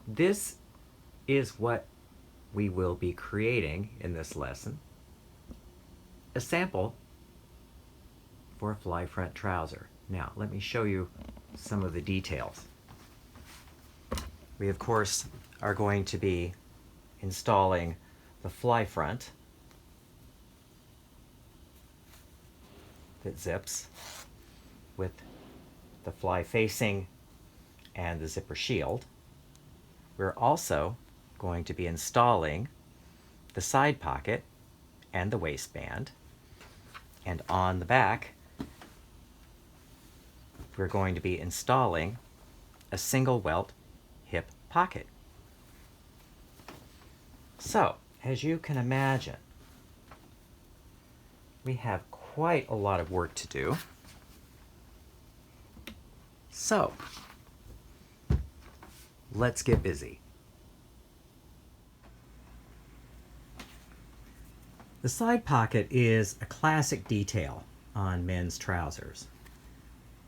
this is what we will be creating in this lesson. A sample for a fly front trouser. Now, let me show you some of the details. We, of course, are going to be installing the fly front that zips with the fly facing and the zipper shield. We're also going to be installing the side pocket and the waistband. And on the back, we're going to be installing a single welt hip pocket. So, as you can imagine, we have quite a lot of work to do. So, let's get busy. The side pocket is a classic detail on men's trousers.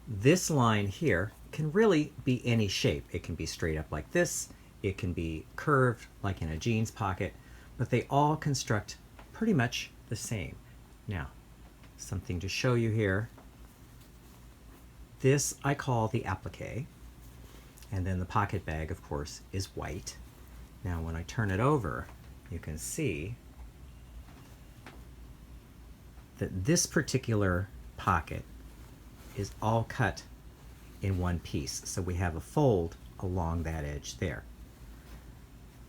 This line here can really be any shape. It can be straight up like this, it can be curved like in a jeans pocket, but they all construct pretty much the same. Now, something to show you here. This I call the applique, and then the pocket bag, of course, is white. Now when I turn it over, you can see that this particular pocket is all cut in one piece, so we have a fold along that edge there.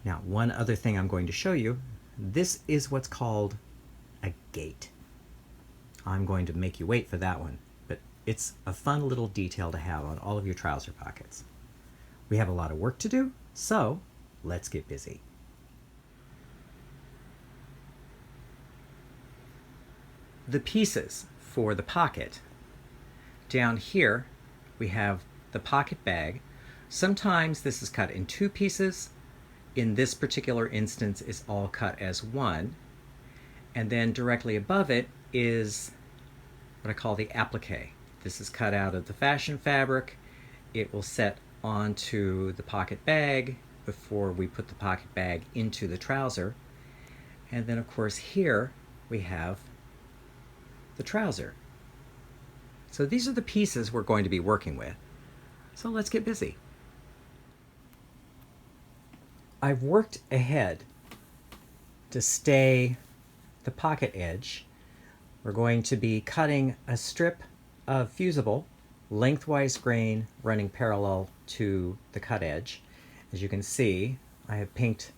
Now, one other thing I'm going to show you, this is what's called a gate. I'm going to make you wait for that one, but it's a fun little detail to have on all of your trouser pockets. We have a lot of work to do, so let's get busy. The pieces for the pocket. Down here we have the pocket bag. Sometimes this is cut in two pieces. In this particular instance, it's all cut as one. And then directly above it is what I call the applique. This is cut out of the fashion fabric. It will set onto the pocket bag before we put the pocket bag into the trouser. And then of course here we have the trouser. So these are the pieces we're going to be working with. So let's get busy. I've worked ahead to stay the pocket edge. We're going to be cutting a strip of fusible lengthwise grain running parallel to the cut edge. As you can see, I have pinked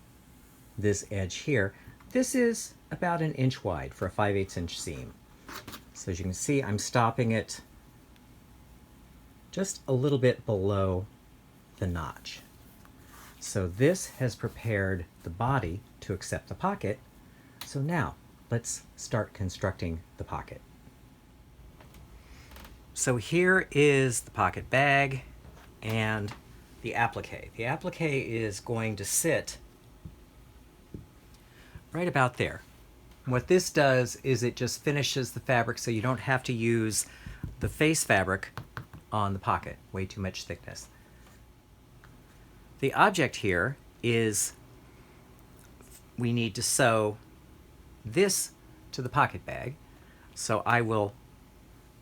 this edge here. This is about 1 inch wide for a 5/8 inch seam. So as you can see, I'm stopping it just a little bit below the notch. So this has prepared the body to accept the pocket. So now let's start constructing the pocket. So here is the pocket bag and the applique. The applique is going to sit right about there. And what this does is it just finishes the fabric so you don't have to use the face fabric on the pocket. Way too much thickness. The object here is we need to sew this to the pocket bag. So I will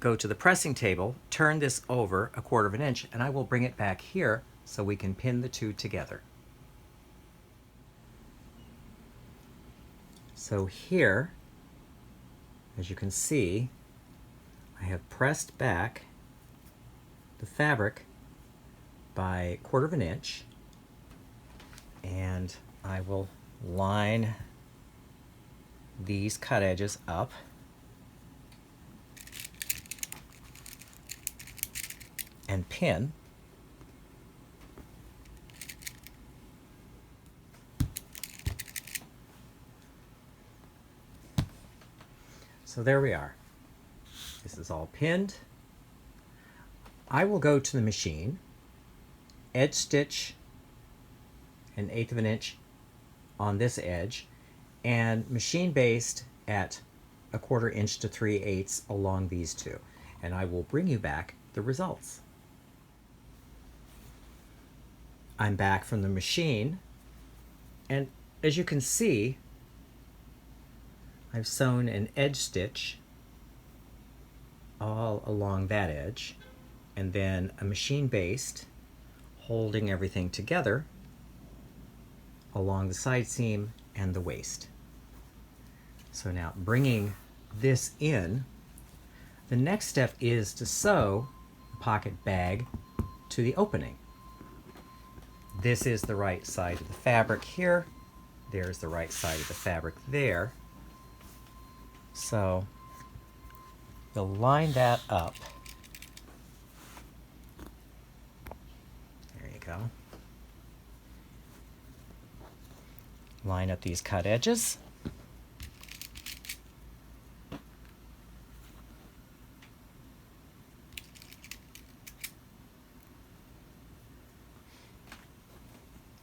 go to the pressing table, turn this over 1/4 inch, and I will bring it back here so we can pin the two together. So here, as you can see, I have pressed back the fabric by 1/4 inch, and I will line these cut edges up. And pin. So there we are. This is all pinned. I will go to the machine, edge stitch 1/8 inch on this edge, and machine baste at 1/4 inch to 3/8 along these two. And I will bring you back the results. I'm back from the machine, and as you can see, I've sewn an edge stitch all along that edge, and then a machine baste holding everything together along the side seam and the waist. So now bringing this in, the next step is to sew the pocket bag to the opening. This is the right side of the fabric here. There's the right side of the fabric there. So you'll line that up. There you go. Line up these cut edges.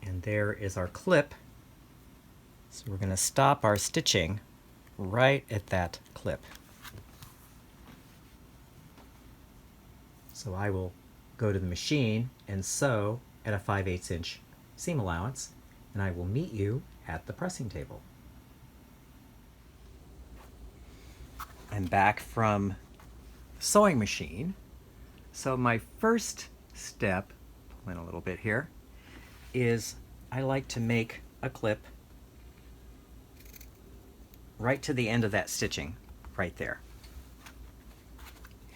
And there is our clip. So we're going to stop our stitching right at that clip. So I will go to the machine and sew at a 5/8 inch seam allowance, and I will meet you at the pressing table. I'm back from the sewing machine. So my first step, pull in a little bit here, is I like to make a clip right to the end of that stitching, right there.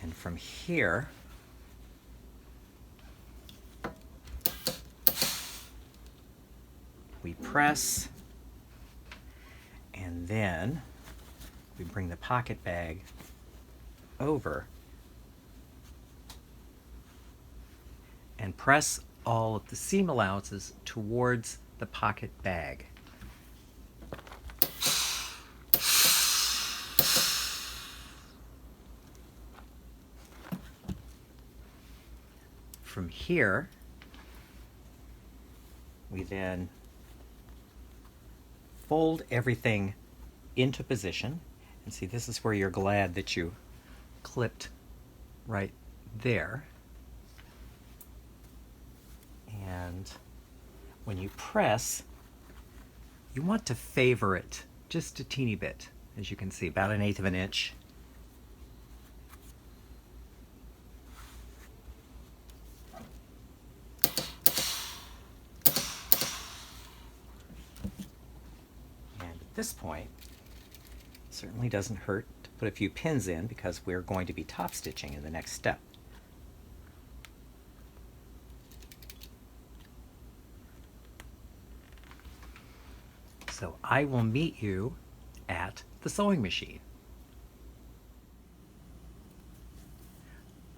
And from here, we press, and then we bring the pocket bag over and press all of the seam allowances towards the pocket bag. From here, we then fold everything into position. And see, this is where you're glad that you clipped right there. And when you press, you want to favor it just a teeny bit, as you can see, about 1/8 of an inch. And at this point, it certainly doesn't hurt to put a few pins in, because we're going to be top stitching in the next step. So I will meet you at the sewing machine.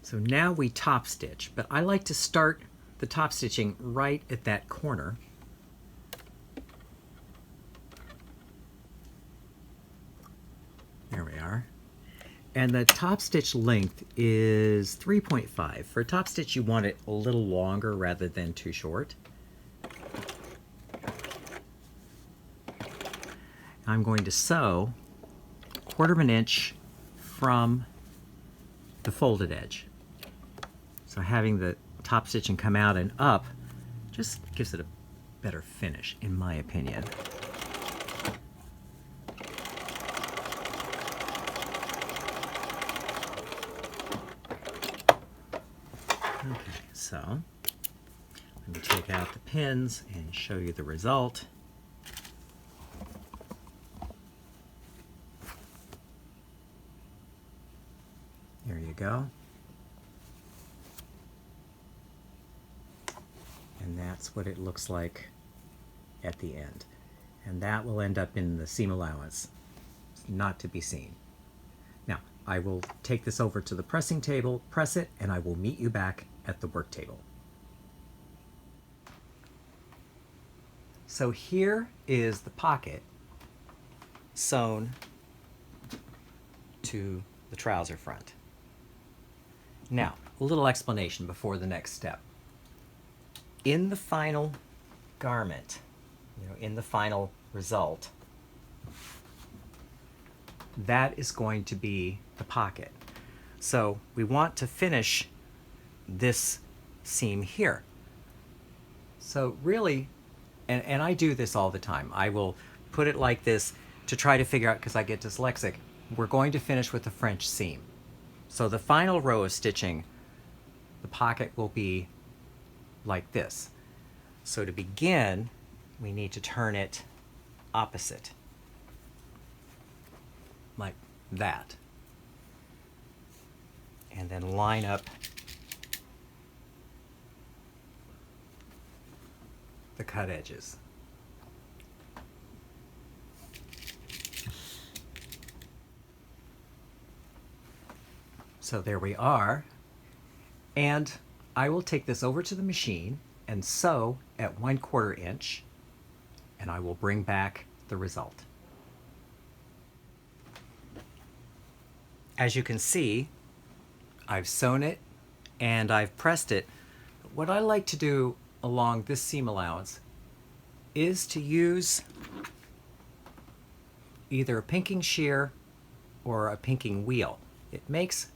So now we top stitch, but I like to start the top stitching right at that corner. There we are. And the top stitch length is 3.5. For a top stitch, you want it a little longer rather than too short. I'm going to sew 1/4 of an inch from the folded edge. So having the top stitching come out and up just gives it a better finish, in my opinion. Okay, so let me take out the pins and show you the result. There you go. And that's what it looks like at the end. And that will end up in the seam allowance, not to be seen. Now, I will take this over to the pressing table, press it, and I will meet you back at the work table. So here is the pocket sewn to the trouser front. Now, a little explanation before the next step. In the final garment, in the final result, that is going to be the pocket. So we want to finish this seam here. So really, and I do this all the time. I will put it like this to try to figure out, because I get dyslexic, we're going to finish with the French seam. So the final row of stitching, the pocket will be like this. So to begin, we need to turn it opposite, like that. And then line up the cut edges. So there we are. And I will take this over to the machine and sew at 1/4 inch, and I will bring back the result. As you can see, I've sewn it and I've pressed it. What I like to do along this seam allowance is to use either a pinking shear or a pinking wheel. It makes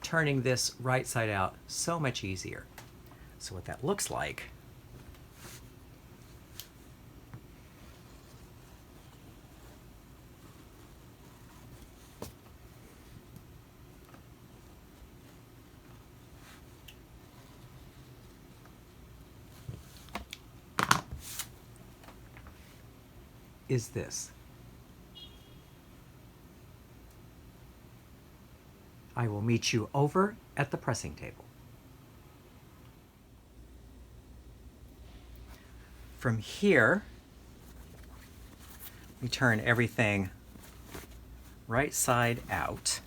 turning this right side out so much easier. So what that looks like is this. I will meet you over at the pressing table. From here, we turn everything right side out.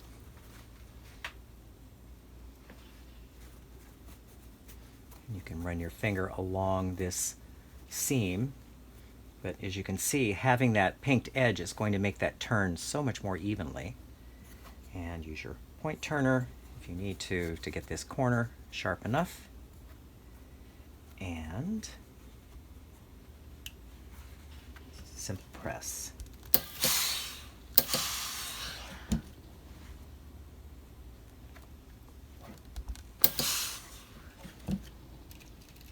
You can run your finger along this seam, but as you can see, having that pinked edge is going to make that turn so much more evenly. And use your point turner if you need to get this corner sharp enough. And simple press.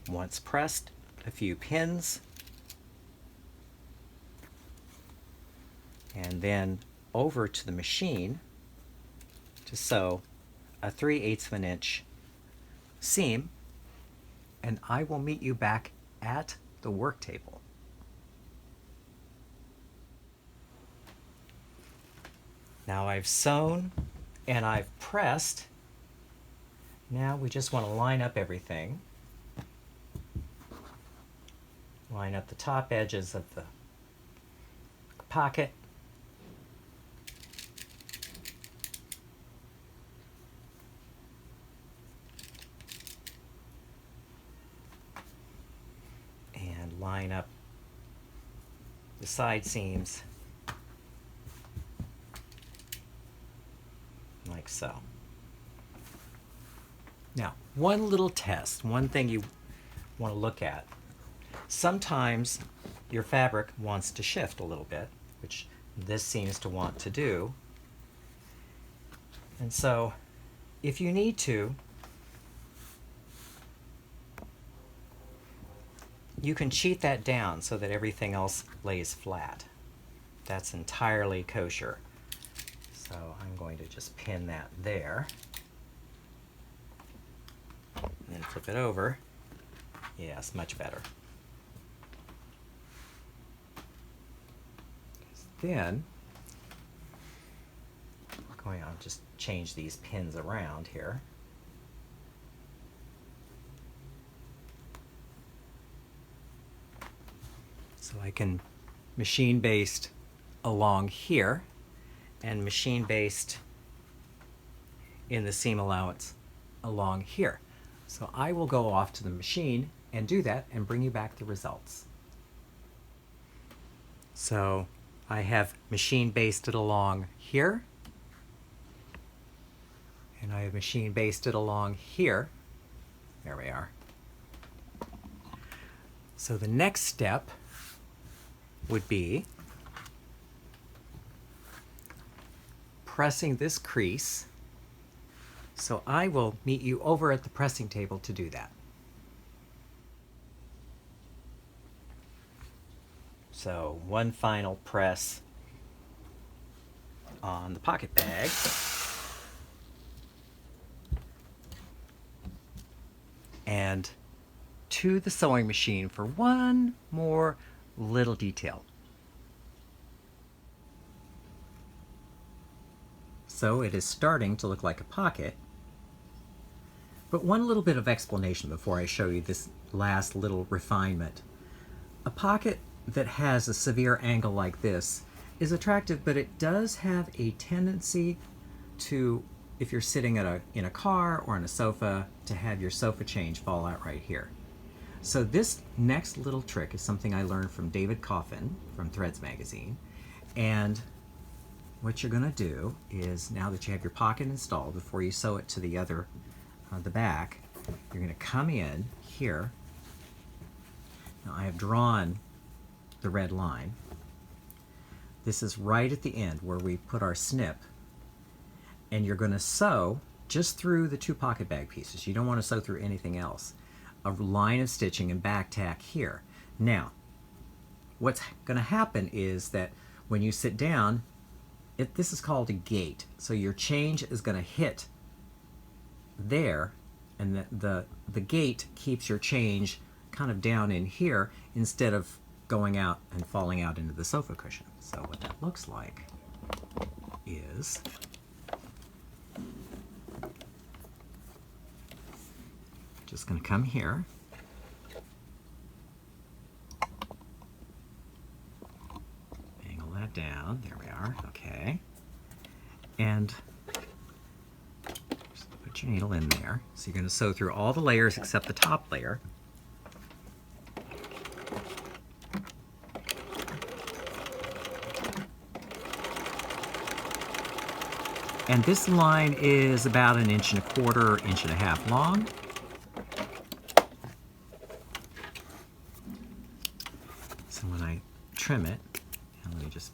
Once pressed, a few pins, and then over to the machine to sew a 3/8 of an inch seam, and I will meet you back at the work table. Now I've sewn and I've pressed. Now we just want to line up everything. Line up the top edges of the pocket. And line up the side seams like so. Now, one little test, one thing you want to look at. Sometimes your fabric wants to shift a little bit, which this seems to want to do. And so, if you need to, you can cheat that down so that everything else lays flat. That's entirely kosher. So I'm going to just pin that there. And then flip it over. Yes, much better. Then, I'll just change these pins around here. So I can machine baste along here and machine baste in the seam allowance along here. So I will go off to the machine and do that and bring you back the results. So I have machine basted along here, and I have machine basted along here. There we are. So the next step would be pressing this crease. So I will meet you over at the pressing table to do that. So one final press on the pocket bag. And to the sewing machine for one more little detail. So it is starting to look like a pocket. But one little bit of explanation before I show you this last little refinement. A pocket that has a severe angle like this is attractive, but it does have a tendency to, if you're sitting in a car or on a sofa, to have your sofa change fall out right here. So this next little trick is something I learned from David Coffin from Threads magazine. And what you're going to do is, now that you have your pocket installed, before you sew it to the back, you're going to come in here. Now I have drawn the red line. This is right at the end where we put our snip, and you're going to sew just through the two pocket bag pieces. You don't want to sew through anything else. A line of stitching and back tack here. Now, what's going to happen is that when you sit down, this is called a gate. So your change is going to hit there, and the gate keeps your change kind of down in here instead of going out and falling out into the sofa cushion. So what that looks like is just going to come here, angle that down, there we are, okay, and just put your needle in there. So you're going to sew through all the layers except the top layer. And this line is about 1.25 inches, 1.5 inches long. So when I trim it, and let me just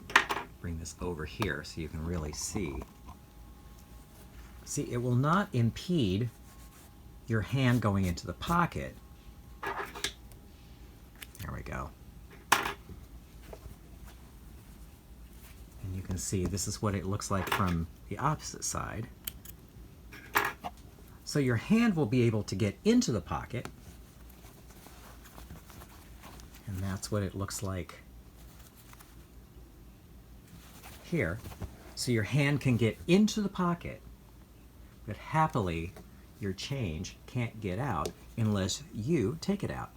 bring this over here so you can really see. See, it will not impede your hand going into the pocket. There we go. And you can see this is what it looks like from the opposite side. So your hand will be able to get into the pocket, and that's what it looks like here. So your hand can get into the pocket, but happily your change can't get out unless you take it out.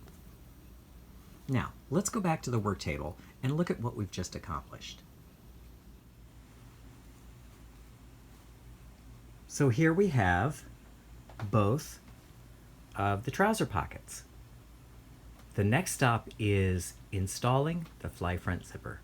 Now, let's go back to the work table and look at what we've just accomplished. So here we have both of the trouser pockets. The next stop is installing the fly front zipper.